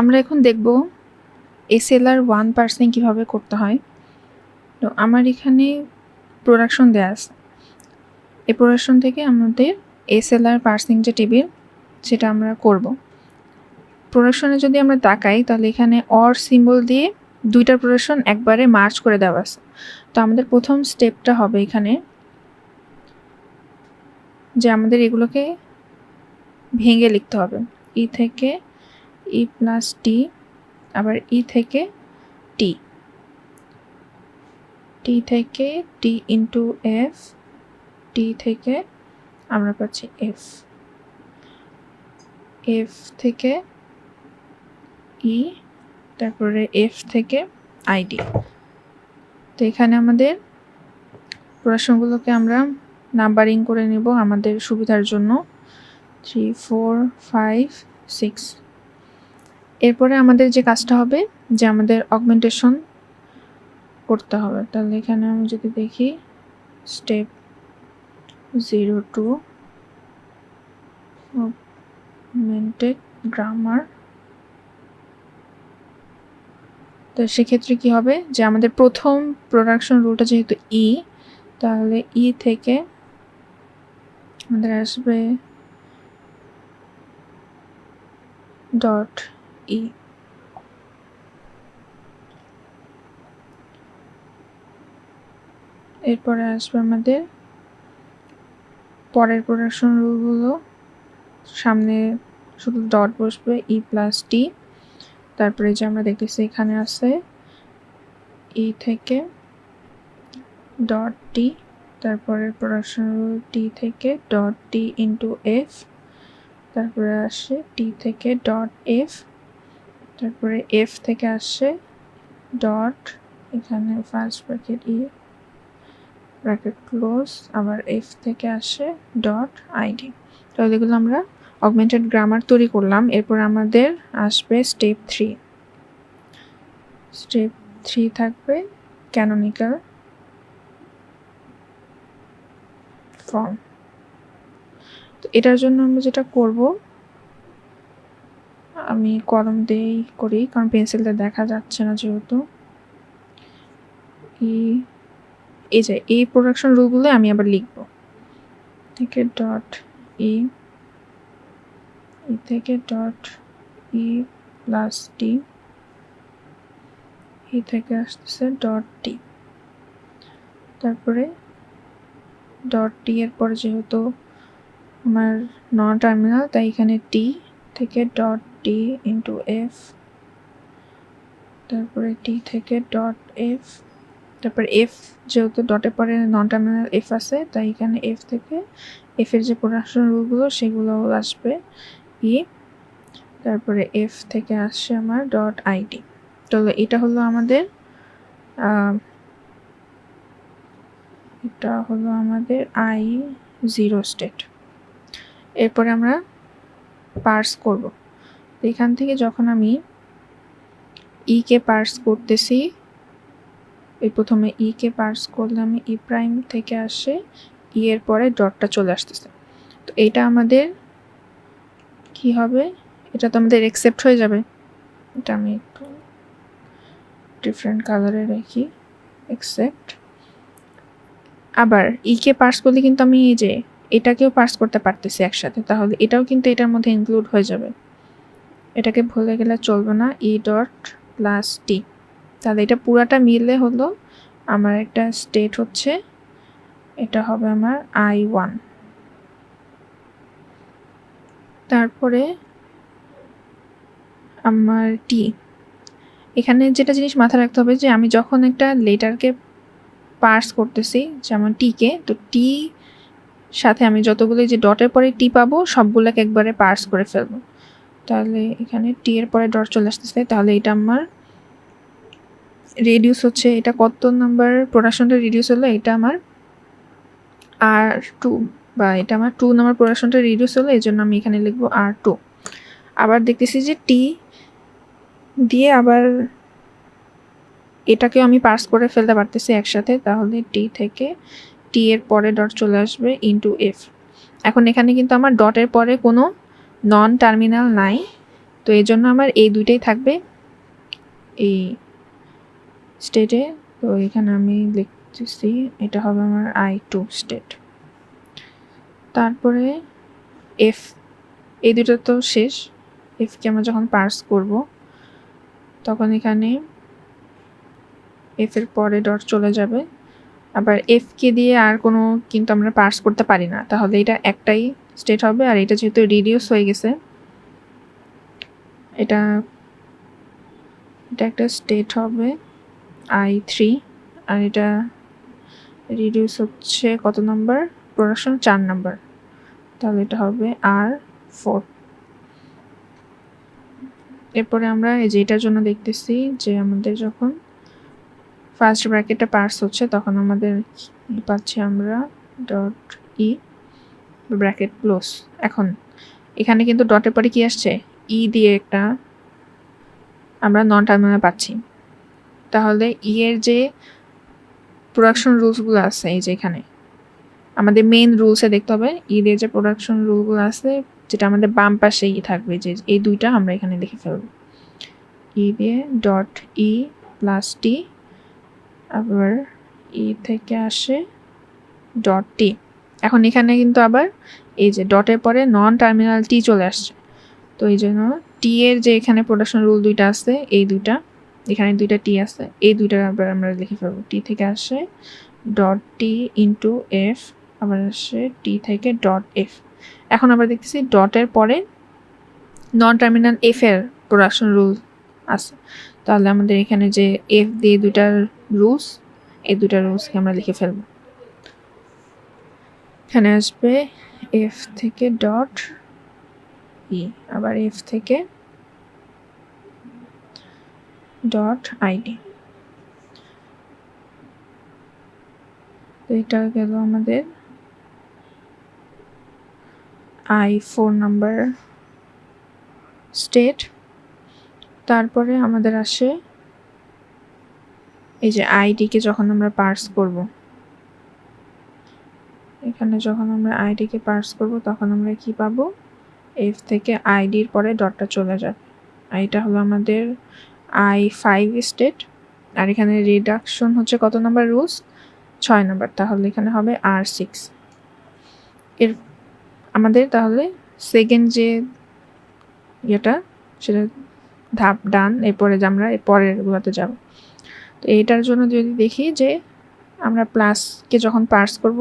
আমরা এখন দেখব এসএলআর 1 পার্সিং কীভাবে করতে হয়। তো আমার এখানে প্রোডাকশন দেয়া আছে। এই প্রোডাকশন থেকে আমাদের এসএলআর পার্সিং যে টেবিল সেটা আমরা করব। প্রোডাকশনে যদি আমরা তাকাই তাহলে এখানে অর সিম্বল দিয়ে দুইটা প্রোডাকশন একবারে মার্জ করে দেওয়া আছে। তো আমাদের প্রথম স্টেপটা হবে এখানে যে আমাদের এগুলোকে ভেঙে লিখতে হবে। ই থেকে ই প্লাস টি, আবার ই থেকে টি, টি থেকে টি ইন্টু এফ, টি থেকে আমরা পাচ্ছি এফ, এফ থেকে ই, তারপরে এফ থেকে আইডি। তো এখানে আমাদের প্রশ্নগুলোকে আমরা নাম্বারিং করে নেব আমাদের সুবিধার জন্য 3, 4, 5, 6। এরপরে আমাদের যে কাজটা হবে যে আমাদের অগমেন্টেশন করতে হবে। তাহলে এখানে আমি যদি দেখি স্টেপ 02 অগমেন্টেড গ্রামার, তো সেক্ষেত্রে কি হবে যে আমাদের প্রথম প্রোডাকশন রুলটা যেহেতু ই, তাহলে ই থেকে আমাদের আসবে ডট ই, এরপরে আসবে আমাদের পরের প্রোডাকশন রুলগুলো, সামনে শুধু ডট বসবে ই প্লাস টি, তারপরে যে আমরা দেখতেছি এখানে আছে ই থেকে ডট টি, তারপরে প্রোডাকশন রুল টি থেকে ডট টি ইন্টু এফ, তারপরে আসে টি থেকে ডট এফ, তারপরে এফ থেকে আসে ডট, এখানে ফার্স্ট ব্র্যাকেট ই ব্র্যাকেট ক্লোজ, আবার এফ থেকে আসে ডট আইডি। তাহলে এগুলো আমরা অগমেন্টেড গ্রামার তৈরি করলাম। এরপর আমাদের আসবে স্টেপ 3। স্টেপ 3 থাকবে ক্যানোনিক্যাল ফর্ম। তো এটার জন্য আমরা যেটা করব, আমি কলম দিয়েই করি কারণ পেন্সিলটা দেখা যাচ্ছে না যেহেতু। এই যে এই প্রোডাকশন রুলগুলো আমি আবার লিখব থেকে ডট ই, ই থেকে ডট ই প্লাস টি, ই থেকে আসতেছে ডট টি, তারপরে ডট টি এর পরে যেহেতু আমার নন টার্মিনাল তাই এখানে টি থেকে ডট টি ইন্টু এফ, তারপরে টি থেকে ডট এফ, তারপরে এফ যেহেতু ডটের পরে নন টার্মিনাল এফ আছে তাই এখানে এফ থেকে এফের যে প্রোডাকশন রুলগুলো সেগুলো আসবে ই, তারপরে এফ থেকে আসছে আমার ডট আইডি। তো এটা হলো আমাদের I0 স্টেট। এরপরে আমরা পার্স করব। এখান থেকে যখন আমি ই কে পার্স করতেছি, এই প্রথমে ই কে পার্স করলে আমি ই প্রাইম থেকে আসে ই এর পরে ডটটা চলে আসতেছে। তো এটা আমাদের কি হবে, এটা তো আমাদের অ্যাকসেপ্ট হয়ে যাবে। এটা আমি একটু ডিফারেন্ট কালারে রাখি, অ্যাকসেপ্ট। আবার ই কে পার্স করলে কিন্তু আমি এই যে এটাকেও পার্স করতে পারতেছি একসাথে, তাহলে এটাও কিন্তু এটার মধ্যে ইনক্লুড হয়ে যাবে। এটাকে ভুলে গেলে চলবে না, ই ডট প্লাস টি। তাহলে এটা পুরাটা মিলে হলো আমার একটা স্টেট হচ্ছে, এটা হবে আমার I1। তারপরে আমার টি, এখানে যেটা জিনিস মাথায় রাখতে হবে যে আমি যখন একটা লেটারকে পার্স করতেছি যেমন টিকে, তো টি সাথে আমি যতগুলো যে ডটের পরে টি পাবো সবগুলোকে একবারে পার্স করে ফেলবো। তাহলে এখানে টি এর পরে ডট চলে আসতেছে, তাহলে এটা আমার রিডিউস হচ্ছে, এটা কত নাম্বার প্রোডাকশনটা রিডিউস হলো, এটা আমার R2, বা এটা আমার 2 নাম্বার প্রোডাকশনটা রিডিউস হলো, এই জন্য আমি এখানে লিখবো R2। আবার দেখতেছি যে টি দিয়ে আবার এটাকেও আমি পার্স করে ফেলতে পারতেছি একসাথে, তাহলে টি থেকে টি এর পরে ডট চলে আসবে ইন্টু এফ। এখন এখানে কিন্তু আমার ডটের পরে কোনো নন টার্মিনাল নাই, তো এই জন্য আমার এই দুইটাই থাকবে এই স্টেটে। তো এখানে আমি লিখতেছি এটা হবে আমার I2 স্টেট। তারপরে এফ, এই দুটো তো শেষ। এফকে আমরা যখন পার্স করব তখন এখানে এফ এর পরে ডট চলে যাবে। আবার এফকে দিয়ে আর কোনো কিন্তু আমরা পার্স করতে পারি না, তাহলে এটা একটাই স্টেট হবে। আর এটা যেহেতু রিডিউস হয়ে গেছে, এটা একটা স্টেট হবে I3। আর এটা রিডিউস হচ্ছে কত নাম্বার, প্রোডাকশন 4 নাম্বার, তাহলে এটা হবে R4। এরপরে আমরা এই যে এটার জন্য দেখতেছি যে আমাদের যখন ফার্স্ট ব্র্যাকেটটা পার্স হচ্ছে তখন আমাদের পাচ্ছি আমরা ডট ই ব্র্যাকেট ক্লোজ। এখন এখানে কিন্তু ডটের পরে কি আসছে, ই দিয়ে একটা আমরা নন টার্মিনাল পাচ্ছি। তাহলে ই এর যে প্রোডাকশন রুলসগুলো আছে, এই যে এখানে আমাদের মেইন রুলসে দেখতে হবে ই এর যে প্রোডাকশন রুলগুলো আছে, যেটা আমাদের বাম পাশেই থাকবে, যে এই দুইটা আমরা এখানে লিখে ফেলব। ই দিয়ে ডট ই প্লাস টি, আবার ই থেকে আসে ডট টি। এখন এখানে কিন্তু আবার এই যে ডটের পরে নন টার্মিনাল টি চলে আসছে, তো এই জন্য টি এর যে এখানে প্রোডাকশন রুল দুইটা আছে, এই দুইটা এখানে দুইটা টি আছে, এই দুইটা আবার আমরা লিখে ফেলবো। টি থেকে আসে ডট টি ইন্টু এফ, আবার আসে টি থেকে ডট এফ। এখন আবার দেখতেছি ডটের পরে নন টার্মিনাল এফ এর প্রোডাকশন রুল আছে, তাহলে আমাদের এখানে যে এফ দিয়ে দুইটার রুলস, এই দুইটা রুলসকে আমরা লিখে ফেলবো। এখানে আসবে এফ থেকে ডট ই, আবার এফ থেকে ডট আইডি। তো এটা গেল আমাদের I4 নাম্বার স্টেট। তারপরে আমাদের আসে এই যে আইডিকে যখন আমরা পার্স করব, এখানে যখন আমরা আইডিকে পার্স করব তখন আমরা কি পাবো, এফ থেকে আইডির পরে ডটটা চলে যাবে। আর এটা হলো আমাদের I5 স্টেট। আর এখানে রিডাকশন হচ্ছে কত নাম্বার রুলস, 6 নাম্বার, তাহলে এখানে হবে R6। এর আমাদের তাহলে সেকেন্ড যে ইয়েটা সেটা ধাপ ডান। এরপরে যে আমরা পরের গুলোতে যাব। তো এইটার জন্য যদি দেখি যে আমরা প্লাসকে যখন পার্স করব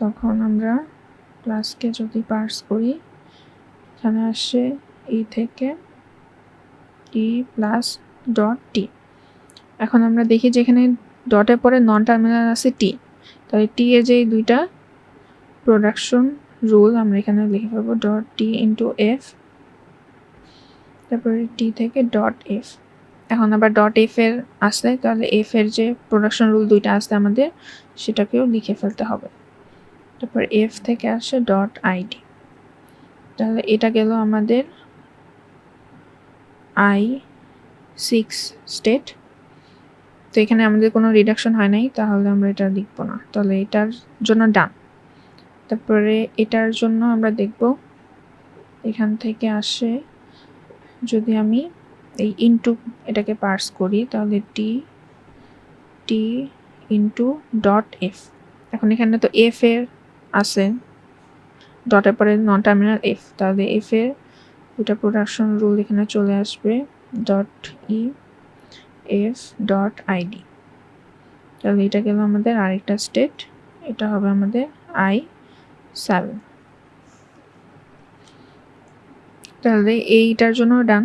তখন আমরা প্লাসকে যদি পার্স করি, এখানে আসে ই থেকে টি প্লাস ডট টি। এখন আমরা দেখি যে এখানে ডটের পরে নন টার্মিনাল আছে টি, তাহলে টি এর যে দুইটা প্রোডাকশন রুল আমরা এখানে লিখে পাবো ডট টি ইন্টু এফ, তারপরে টি থেকে ডট এফ। এখন আবার ডট এফ এর আসলে তাহলে এফ এর যে প্রোডাকশন রুল দুইটা আসছে আমাদের, সেটাকেও লিখে ফেলতে হবে। তারপর এফ থেকে আসে ডট আইডি। তাহলে এটা গেল আমাদের I6 স্টেট। তো এখানে আমাদের কোনো রিডাকশন হয় নাই, তাহলে আমরা এটা লিখবো না, তাহলে এটার জন্য ডান। তারপরে এটার জন্য আমরা দেখব এখান থেকে আসে, যদি আমি এই ইনটু এটাকে পার্স করি তাহলে টি টি ইনটু ডট এফ। এখন এখানে তো এফ এর আছে ডটের পরে নন টার্মিনাল এফ, তাহলে এফ এর দুটা প্রোডাকশন রুল এখানে চলে আসবে dot E F dot ID. তাহলে এটা গেল আমাদের আরেকটা স্টেট, এটা হবে আমাদের I7। তাহলে এইটার জন্য ডান।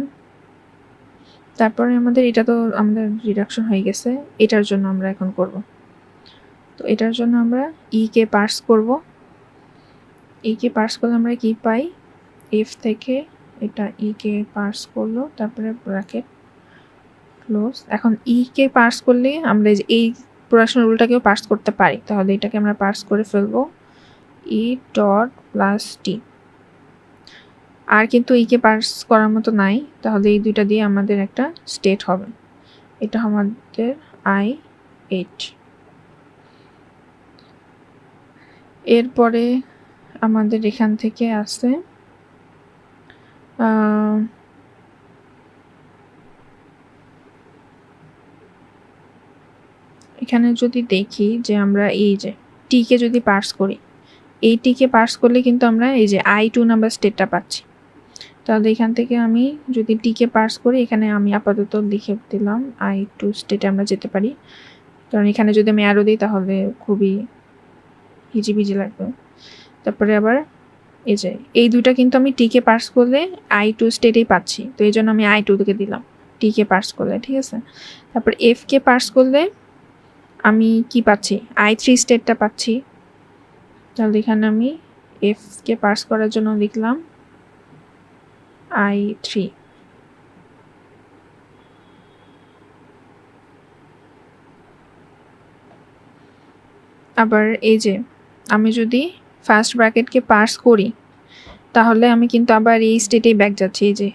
তারপরে আমাদের এটা তো আমাদের রিডাকশন হয়ে গেছে, এটার জন্য আমরা এখন করব। তো এটার জন্য আমরা ই কে পার্স করব। ই কে পার্স করলে আমরা কি পাই, এফ থেকে এটা ই কে পার্স করলো, তারপরে ব্র্যাকেট ক্লোজ। এখন ই কে পার্স করলে আমরা এই প্রোডাকশন রুলটাকেও পার্স করতে পারি, তাহলে এটাকে আমরা পার্স করে ফেলবো ই ডট প্লাস টি। আর কিন্তু ই কে পার্স করার মতো নাই, তাহলে এই দুইটা দিয়ে আমাদের একটা স্টেট হবে, এটা আমাদের I8। এরপরে আমাদের এখান থেকে আসে এখানে যদি দেখি যে আমরা এই যে টিকে যদি পার্স করি, এই টিকে পার্স করলে কিন্তু আমরা এই যে I2 নাম্বার স্টেটটা পাচ্ছি। তাহলে এখান থেকে আমি যদি টিকে পার্স করি, এখানে আমি আপাতত লিখে দিলাম I2 স্টেটে আমরা যেতে পারি, কারণ এখানে যদি আমি অ্যারো দিই তাহলে খুবই হিজিবিজি লাগবে। তারপরে আবার এই যে এই দুইটা কিন্তু আমি টিকে পার্স করলে I2 স্টেটেই পাচ্ছি, তো এই জন্য আমি I2 থেকে দিলাম টিকে পার্স করলে, ঠিক আছে। তারপর এফকে পার্স করলে আমি কি পাচ্ছি, I3 স্টেটটা পাচ্ছি। তাহলে এখানে আমি এফকে পার্স করার জন্য লিখলাম I3। আবার এই যে আমি যদি ফার্স্ট ব্র্যাকেটকে পার্স করি, তাহলে আমি কিন্তু আবার এই স্টেটেই ব্যাক যাচ্ছি। এই যে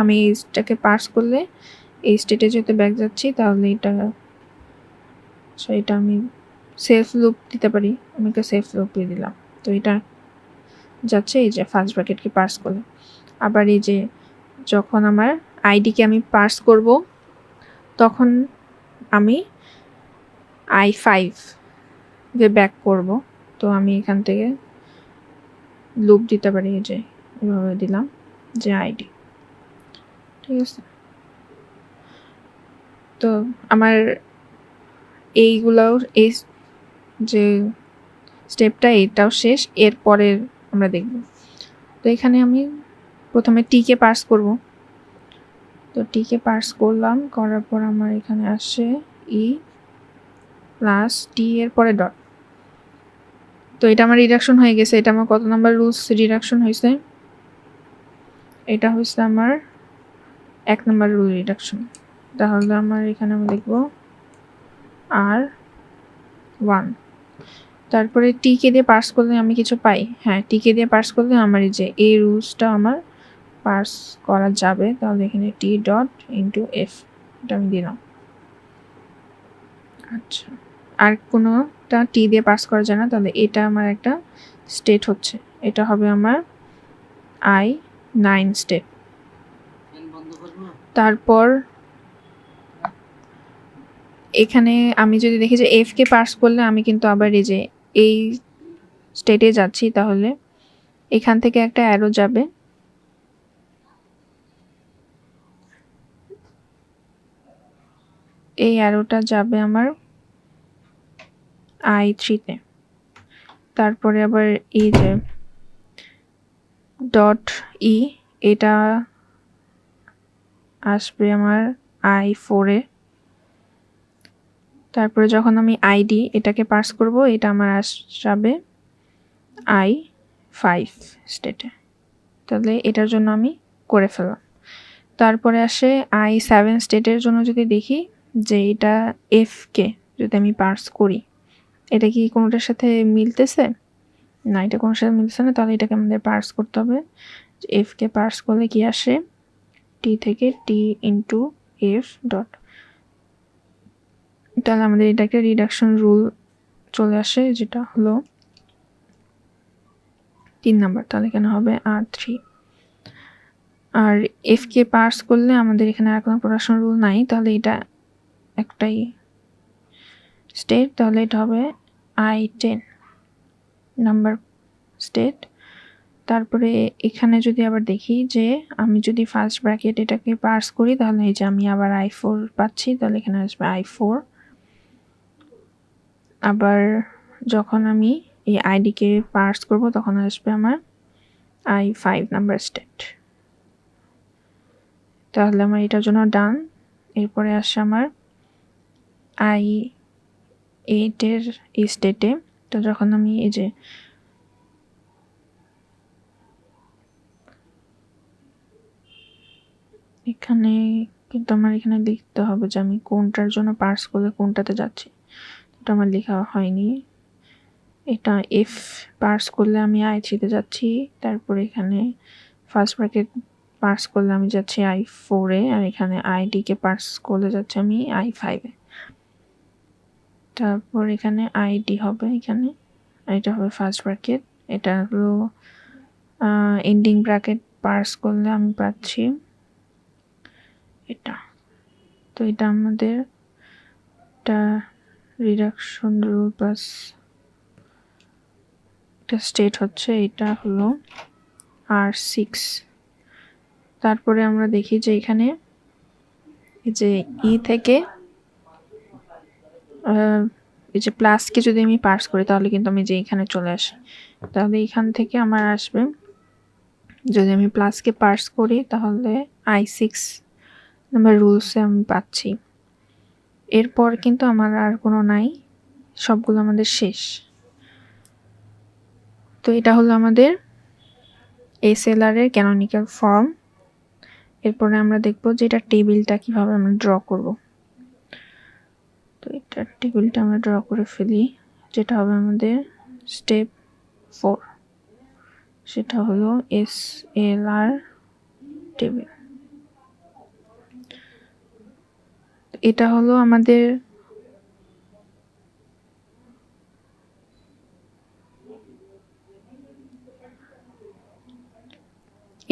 আমি এইটাকে পার্স করলে এই স্টেটে যেতে ব্যাক যাচ্ছি, তাহলে এটা আমি সেলফ লুপ দিতে পারি, আমি একটা সেলফ লুপ দিয়ে দিলাম। তো এটা যাচ্ছে এই যে ফার্স্ট ব্র্যাকেটকে পার্স করলে। আবার এই যে যখন আমার আইডিকে আমি পার্স করব, তখন আমি I5 যে ব্যাক করব, তো আমি এখান থেকে লুপ দিতে পারি, এই যে এভাবে দিলাম যে আইডি, ঠিক আছে। তো আমার এইগুলোও এই যে স্টেপটা এটাও শেষ, এরপরের আমরা দেখব। তো এখানে আমি প্রথমে টিকে পার্স করব, তো টিকে পার্স করলাম, করার পর আমার এখানে আসে ই প্লাস টি এর পরে ডট। তো এটা আমার রিডাকশন হয়ে গেছে। এটা আমার কত নাম্বার রুলস রিডাকশন হয়েছে, এটা হচ্ছে আমার 1 নাম্বার রুল রিডাকশন। তাহলে আমার এখানে আমি লিখব R1। তারপরে টিকে দিয়ে পার্স করলে আমি কিছু পাই, হ্যাঁ টিকে দিয়ে পার্স করলে আমার এই যে এই রুলসটা আমার পার্স করা যাবে। তাহলে এখানে টি ডট ইন্টু এফ, এটা আমি দিলাম। আচ্ছা, আর কোনোটা টি দিয়ে পার্স করা যায় না, তাহলে এটা আমার একটা স্টেট হচ্ছে, এটা হবে আমার I9 স্টেট। তারপর এখানে আমি যদি দেখি যে এফকে পার্স করলে আমি কিন্তু আবার এই যে এই স্টেটে যাচ্ছি, তাহলে এখান থেকে একটা অ্যারো যাবে, এই অ্যারোটা যাবে আমার I3-তে। তারপরে আবার এই যে ডট ই, এটা আসবে আমার I4-এ। তারপরে যখন আমি আইডি এটাকে পার্স করব, এটা আমার যাবে I5 স্টেটে। তাহলে এটার জন্য আমি করে ফেললাম। তারপরে আসে I7 স্টেটের জন্য যদি দেখি যে এটা এফকে যদি আমি পার্স করি, এটা কি কোনোটার সাথে মিলতেছে না, এটা কোনোটার সাথে মিলতেছে না, তাহলে এটাকে আমাদের পার্স করতে হবে। এফকে পার্স করলে কি আসে, টি থেকে টি ইন্টু এফ ডট। তাহলে আমাদের এটা একটা রিডাকশন রুল চলে আসে, যেটা হলো 3 নাম্বার। তাহলে এখানে হবে R3। আর এফকে পার্স করলে আমাদের এখানে আর কোনো প্রোডাকশন রুল নাই, তাহলে এটা একটাই স্টেট, তাহলে এটা হবে I10 নাম্বার স্টেট। তারপরে এখানে যদি আবার দেখি যে আমি যদি ফার্স্ট ব্র্যাকেট এটাকে পার্স করি, তাহলে এই যে আমি আবার I4 পাচ্ছি, তাহলে এখানে আসবে I4। আবার যখন আমি এই আইডিকে পার্স করব, তখন আসবে আমার I5 নাম্বার স্টেট। তাহলে আমার এটার জন্য ডান। এরপরে আসছে আমার I8-এর এই স্টেটে। তো যখন আমি এই যে এখানে কিন্তু আমার এখানে লিখতে হবে যে আমি কোনটার জন্য পার্স করলে কোনটাতে যাচ্ছি, এটা আমার লেখা হয়নি। এটা এফ পার্স করলে আমি I3-তে যাচ্ছি, তারপরে এখানে ফার্স্ট ব্র্যাকেট পার্স করলে আমি যাচ্ছি I4-এ, আর এখানে আইডিকে পার্স করলে যাচ্ছি আমি I5-এ। তারপর এখানে আইডি হবে, এখানে এটা হবে ফার্স্ট ব্র্যাকেট, এটা হলো এন্ডিং ব্র্যাকেট পার্স করলে আমি পাচ্ছি এটা। তো এটা আমাদের একটা রিডাকশন রুল প্লাস একটা স্টেট হচ্ছে, এটা হলো R6। তারপরে আমরা দেখি যে এখানে এই যে ই থেকে এই যে প্লাসকে যদি আমি পার্স করি তাহলে কিন্তু আমি যে এখানে চলে আসি, তাহলে এখান থেকে আমার আসবে, যদি আমি প্লাসকে পার্স করি তাহলে I6 নাম্বার রুলসে আমি পাচ্ছি। এরপর কিন্তু আমার আর কোনো নাই, সবগুলো আমাদের শেষ। তো এটা হলো আমাদের SLR এর ক্যানোনিক্যাল ফর্ম। এরপরে আমরা দেখব যে এটা টেবিলটা কিভাবে আমরা ড্র করব। তো এটা টেবিলটা আমরা ড্র করে ফেলি, যেটা হবে আমাদের স্টেপ 4, সেটা হলো SLR টেবিল। এটা হলো আমাদের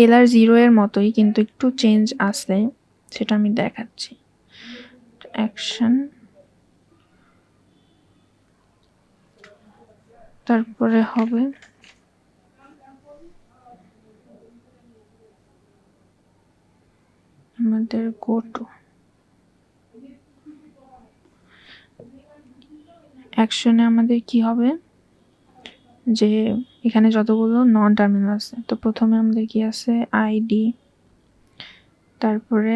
LR0 এর মতোই, কিন্তু একটু চেঞ্জ আসলে সেটা আমি দেখাচ্ছি। অ্যাকশন, তারপরে হবে আমাদের গো টু। অ্যাকশনে আমাদের কি হবে, যে এখানে যতগুলো নন টার্মিনাল আছে, তো প্রথমে আমাদের কি আছে আইডি, তারপরে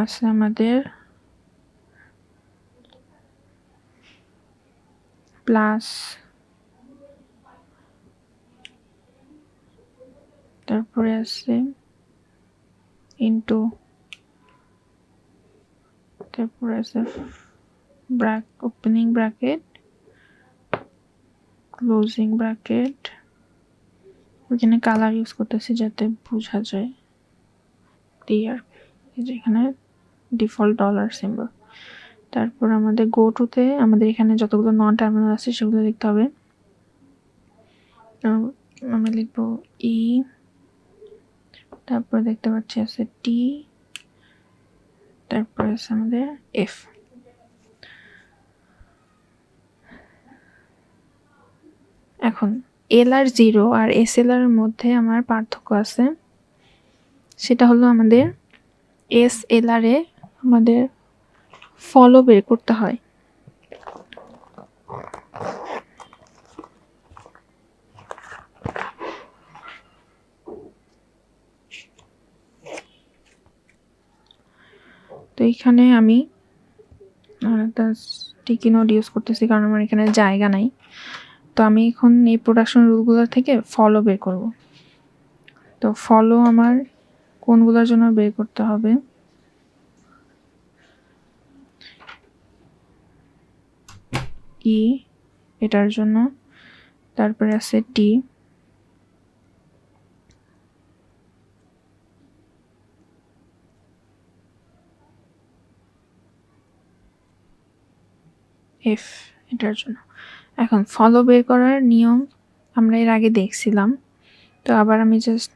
আছে আমাদের প্লাস, তারপরে আছে ইনটু, তারপরে আছে ওপেনিং ব্র্যাকেট ক্লোজিং ব্র্যাকেট। ওখানে কালার ইউজ করতেছি যাতে বোঝা যায় ক্লিয়ার, যেখানে ডিফল্ট ডলার সিম্বল। তারপর আমাদের গো টুতে আমাদের এখানে যতগুলো নন টার্মিনাল আছে সেগুলো লিখতে হবে। আমরা লিখব ই, তারপর দেখতে পাচ্ছি আছে টি, তারপর আছে আমাদের এফ। এখন LR0 আর SLR এর মধ্যে আমার পার্থক্য আছে, সেটা হলো আমাদের SLR এ আমাদের ফলো বের করতে হয়। তো এখানে আমি একটা স্টিকি নোট ইউজ করতেছি কারণ আমার এখানে জায়গা নাই। তো আমি এখন এই প্রোডাকশন রুলগুলো থেকে ফলো বের করব। তো ফলো আমার কোনগুলোর জন্য বের করতে হবে, ই এটার জন্য, তারপরে আছে টি, এফ এটার জন্য। এখন ফলো বের করার নিয়ম আমরা এর আগে দেখছিলাম, তো আবার আমি জাস্ট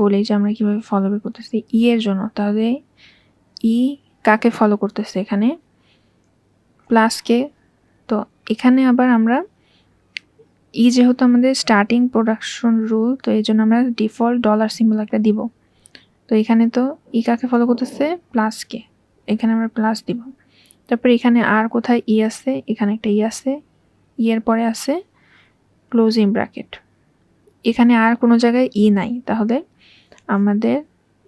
বলি যে আমরা কিভাবে ফলো বের করতেছি। ই এর জন্য, তাহলে ই কাকে ফলো করতেছে, এখানে প্লাসকে। তো এখানে আবার আমরা ই যেহেতু আমাদের স্টার্টিং প্রোডাকশন রুল, তো এই জন্য আমরা ডিফল্ট ডলার সিম্বল একটা দিব। তো এখানে তো ই কাকে ফলো করতেছে, প্লাসকে, এখানে আমরা প্লাস দিব। তারপর এখানে আর কোথায় ই আছে, এখানে একটা ই আছে, ই এর পরে আছে ক্লোজিং ব্র্যাকেট, এখানে আর কোনো জায়গায় ই নাই, তাহলে আমাদের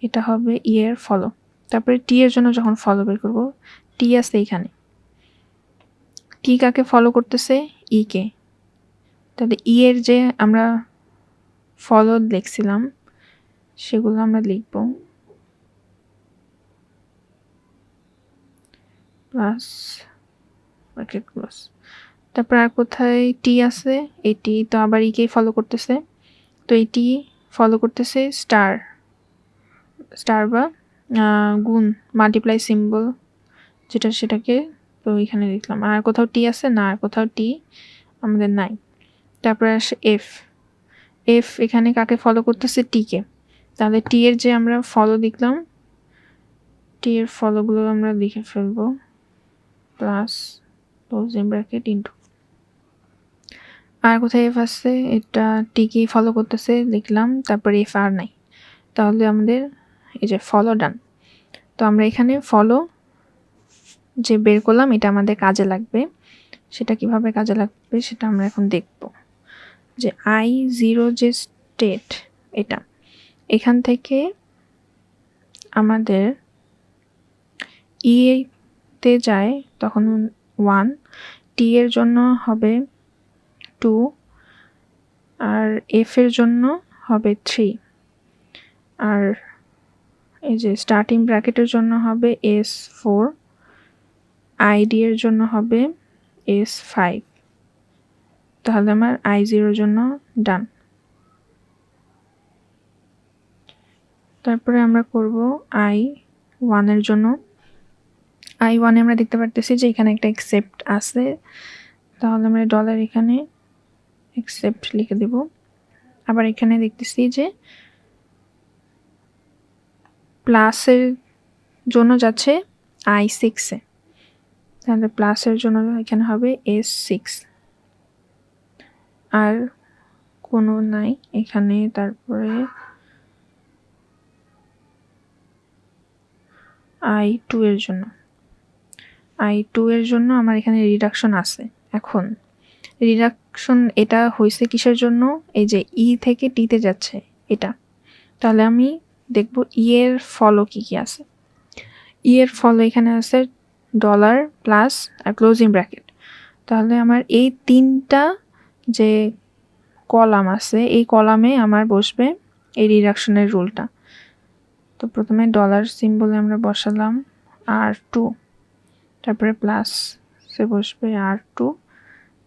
এটা হবে ই এর ফলো। তারপরে টি এর জন্য যখন ফলো বের করব, টি আছে এখানে, টি কাকে ফলো করতেছে, ই কে, তাহলে ই এর যে আমরা ফলো লিখছিলাম সেগুলো আমরা লিখব প্লাস ব্র্যাকেট ক্লোজ। তারপর আর কোথায় টি আছে, এই টি তো আবার ইকেই ফলো করতেছে, তো এই টি ফলো করতেছে স্টার, স্টার বা গুণ মাল্টিপ্লাই সিম্বল যেটা, সেটাকে তো এখানে লিখলাম। আর কোথাও টি আছে না, আর কোথাও টি আমাদের নাই। তারপরে আসে এফ, এফ এখানে কাকে ফলো করতেছে, টি কে। তাহলে টি এর যে আমরা ফলো লিখলাম, টি এর ফলোগুলো আমরা লিখে ফেলবো, প্লাস ক্লোজিং ব্র্যাকেট ইনটু, আর কোথায় এফ আছে, এটা টি কে ফলো করতেছে লিখলাম, তারপরে এফ আর নাই, তাহলে আমাদের এই যে ফলো ডান। তো আমরা এখানে ফলো যে বের করলাম এটা আমাদের কাজে লাগবে, সেটা কিভাবে কাজে লাগবে সেটা আমরা এখন দেখব। যে I0 যে স্টেট, এটা এখান থেকে আমাদের ই তে যায় তখন 1, টি এর জন্য হবে 2, আর এফ এর জন্য হবে 3, আর এই যে স্টার্টিং ব্র্যাকেটের জন্য হবে S4, আইডি এর জন্য হবে S5। তাহলে আমার I0 এর জন্য ডান। তারপরে আমরা করব I1 এর জন্য। I1 এ আমরা দেখতে পারতেছি যে এখানে একটা এক্সেপ্ট আছে, তাহলে আমরা ডলার এখানে এক্সেপ্ট লিখে দেব। আবার এখানে দেখতেছি যে প্লাসের জন্য যাচ্ছে I6 এ, তাহলে প্লাসের জন্য এখানে হবে S6, আর কোনো নাই এখানে। তারপরে I2 এর জন্য, I2 এর জন্য আমার এখানে রিডাকশন আছে। এখন রিডাকশন এটা হয়েছে কিসের জন্য, এই যে ই থেকে টিতে যাচ্ছে এটা। তাহলে আমি দেখব ই এর ফলো কি কি আছে। ই এর ফলো এখানে আছে ডলার প্লাস আর ক্লোজিং ব্র্যাকেট। তাহলে আমার এই তিনটা যে কলাম আছে এই কলামে আমার বসবে এই রিডাকশনের রুলটা। তো প্রথমে ডলার সিম্বলে আমরা বসালাম R2, তারপরে প্লাস সে বসবে R2,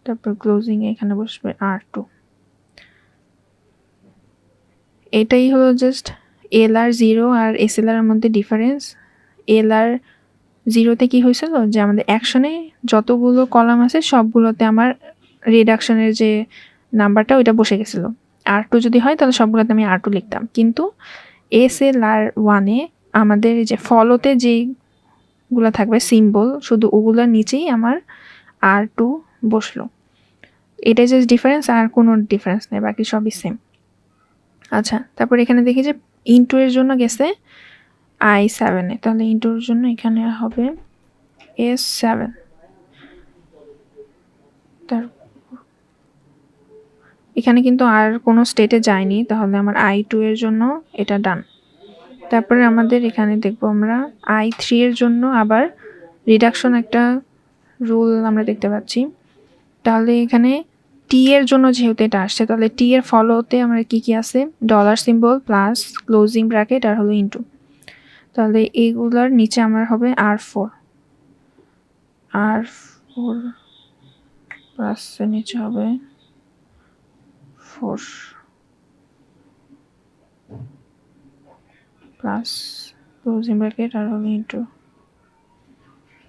তারপর ক্লোজিং এখানে বসবে R2। এটাই হলো জাস্ট LR0 আর SLR এর মধ্যে ডিফারেন্স। LR0 তে কি হয়েছিল যে আমাদের অ্যাকশনে যতগুলো কলাম আছে সবগুলোতে আমার রিডাকশনের যে নাম্বারটা ওইটা বসে গেছিল। R2 যদি হয় তাহলে সবগুলোতে আমি R2 লিখতাম, কিন্তু SLR1 এ আমাদের যে ফলোতে যেগুলো থাকবে সিম্বল শুধু ওগুলোর নিচেই আমার R2 বসলো। এটাই জাস্ট ডিফারেন্স, আর কোনো ডিফারেন্স নেই, বাকি সবই সেম। আচ্ছা, তারপর এখানে দেখি যে ইনটু এর জন্য গেছে I7 এ, তাহলে ইনটুর জন্য এখানে হবে S7। এখানে কিন্তু আর কোনো স্টেটে যায়নি, তাহলে আমার I2 এর জন্য এটা ডান। তারপরে আমাদের এখানে দেখব আমরা I3 এর জন্য আবার রিডাকশন একটা রুল আমরা দেখতে পাচ্ছি। তাহলে এখানে টি এর জন্য যেহেতু এটা আসছে, তাহলে টি এর ফলোতে আমরা কি কি আছে, dollar symbol plus closing bracket আর হলো ইনটু। তাহলে এইগুলার নিচে আমার হবে R4 প্লাস এর নিচে হবে 4 প্লাস ক্লোজিং ব্র্যাকেট আর হলো ইনটু।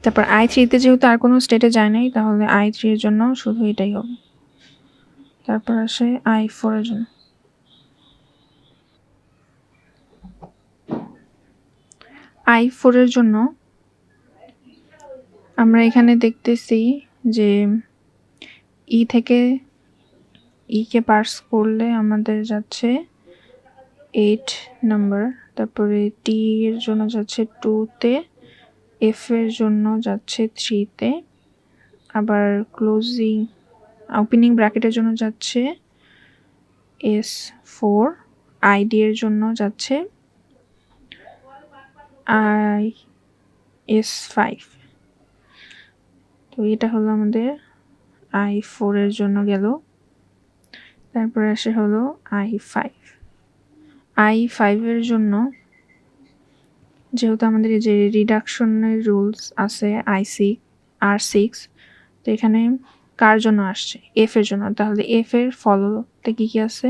তারপর I3 তে যেহেতু আর কোনো স্টেটে যায় নাই, তাহলে I3 এর জন্য শুধু এটাই হবে। তারপর আসে I4 এর জন্য। I4 এর জন্য আমরা এখানে দেখতেছি যে ই থেকে ই কে পার্স করলে আমাদের যাচ্ছে 8 নাম্বার, তারপরে টি এর জন্য যাচ্ছে 2 তে, এফ এর জন্য যাচ্ছে 3 তে, আবার ক্লোজিং ওপেনিং ব্র্যাকেটের জন্য যাচ্ছে S4, আইডি এর জন্য যাচ্ছে S5। তো এটা হলো আমাদের I4 এর জন্য গেল। তারপরে আসে হলো I5 এর জন্য যেহেতু আমাদের এই যে রিডাকশনের রুলস আছে R6, তো এখানে কার জন্য আসছে, এফ এর জন্য। তাহলে এফ এর ফলোতে কি কি আছে,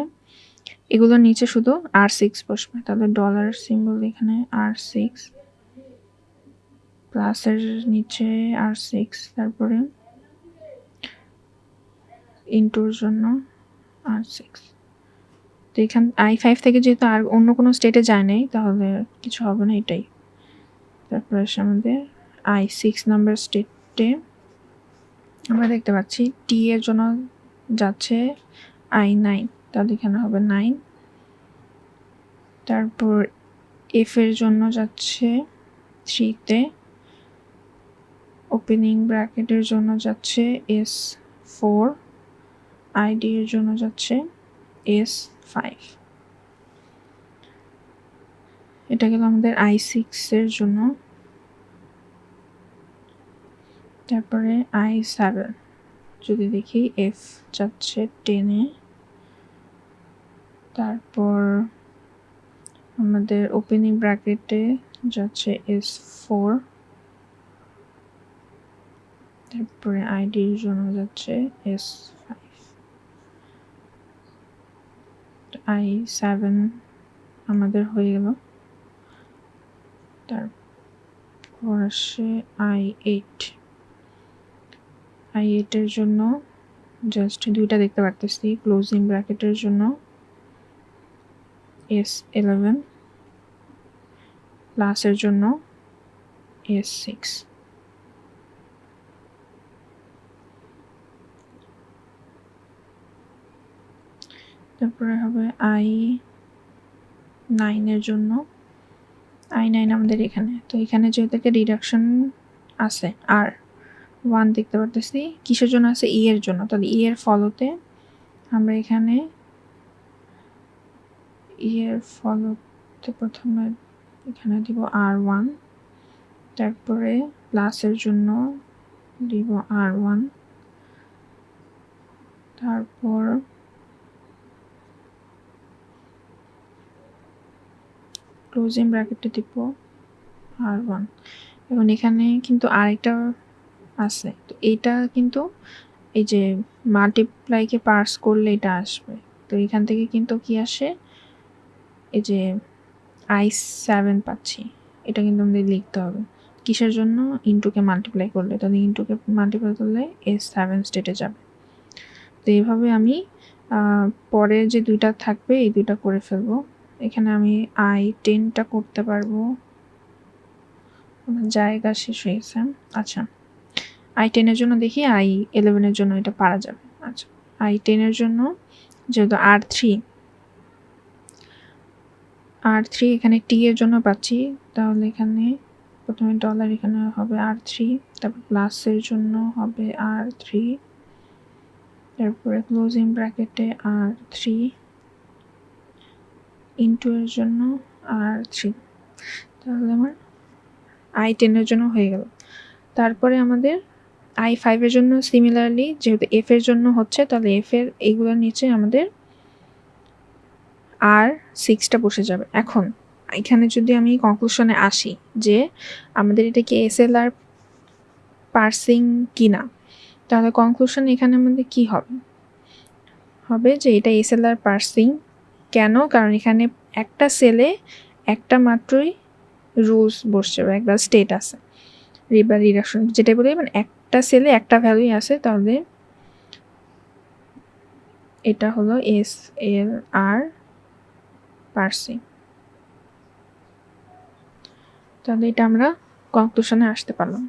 এগুলোর নিচে শুধু R6 বসবে। তাহলে ডলার সিম্বল এখানে R6 প্লাসের নিচে R6, তারপরে ইনটুর জন্য R6। তো এখান i5 থেকে যেহেতু আর অন্য কোনো স্টেটে যায় নাই তাহলে কিছু হবে না, এটাই। তারপর আসে আমাদের i6 নাম্বার স্টেটে আমরা দেখতে পাচ্ছি টি এর জন্য যাচ্ছে i9, তাহলে এখানে হবে 9। তারপর এফ এর জন্য যাচ্ছে 3-তে, ওপেনিং ব্র্যাকেটের জন্য যাচ্ছে S4, আইডি এর জন্য যাচ্ছে S5। এটা গেল আমাদের i6 এর জন্য। তারপরে i7 যদি দেখি F যাচ্ছে 10-এ, তারপর আমাদের ওপেনিং ব্র্যাকেটে যাচ্ছে S4, তারপরে আইডির জন্য যাচ্ছে S5। i7 আমাদের হয়ে গেল। তারপর আসে i8 এর জন্য জাস্ট দুইটা দেখতে পারতেছি, ক্লোজিং ব্র্যাকেটের জন্য S11, প্লাসের জন্য S6। তারপরে হবে i9 এর জন্য, i9 আমাদের এখানে, তো এখানে যেহেতু রিডাকশন আছে R1 দেখতে পারতেছি, কিসের জন্য আছে? ই এর জন্য, তাহলে ই এর ফলোতে আমরা এখানে ই এর ফলোতে প্রথমে এখানে দিব R1, তারপরে প্লাসের জন্য দিব R1, তারপর ক্লোজিং ব্র্যাকেটে দিব R1। এবং এখানে কিন্তু আরেকটা আছে, তো এইটা কিন্তু এই যে মাল্টিপ্লাইকে পার্স করলে এটা আসবে, তো এখান থেকে কিন্তু কি আসে, এই যে i7 পাচ্ছি, এটা কিন্তু আমাদের লিখতে হবে কিসের জন্য, ইনটুকে মাল্টিপ্লাই করলে, তাহলে ইনটুকে মাল্টিপ্লাই করলে S7 স্টেটে যাবে। তো এইভাবে আমি পরে যে দুইটা থাকবে এই দুইটা করে ফেলবো। এখানে আমি i10টা করতে পারবো, জায়গা শেষ হয়ে গেছে। আচ্ছা, i10 এর জন্য দেখি i11 এর জন্য এটা পারা যাবে। আচ্ছা, i10 এর জন্য যেহেতু R3 এখানে টি এর জন্য পাচ্ছি, তাহলে এখানে প্রথমে ডলার, এখানে হবে R3, তারপর প্লাসের জন্য হবে R3, তারপরে ক্লোজিং ব্র্যাকেটে R3, ইনটু এর জন্য R3, তাহলে আমার i10 এর জন্য হয়ে গেল। তারপরে আমাদের i5 এর জন্য সিমিলারলি যেহেতু F এর জন্য হচ্ছে, তাহলে F এর এইগুলোর নিচে আমাদের R6টা বসে যাবে। এখন এখানে যদি আমি কনক্লুশনে আসি যে আমাদের এটা কি SLR পার্সিং কিনা, তাহলে কনক্লুশন এখানে আমাদের কি হবে যে এটা SLR পার্সিং। কেন? কারণ এখানে একটা সেলে একটা মাত্রই রুলস বসছে বা একটা স্টেট আছে, রিবার রিডাকশন যেটা বলি, মানে একটা সেলে একটা ভ্যালুই আছে, তাহলে এটা হলো SLR পার্সিং। তাহলে এটা আমরা কনক্লুশনে আসতে পারলাম।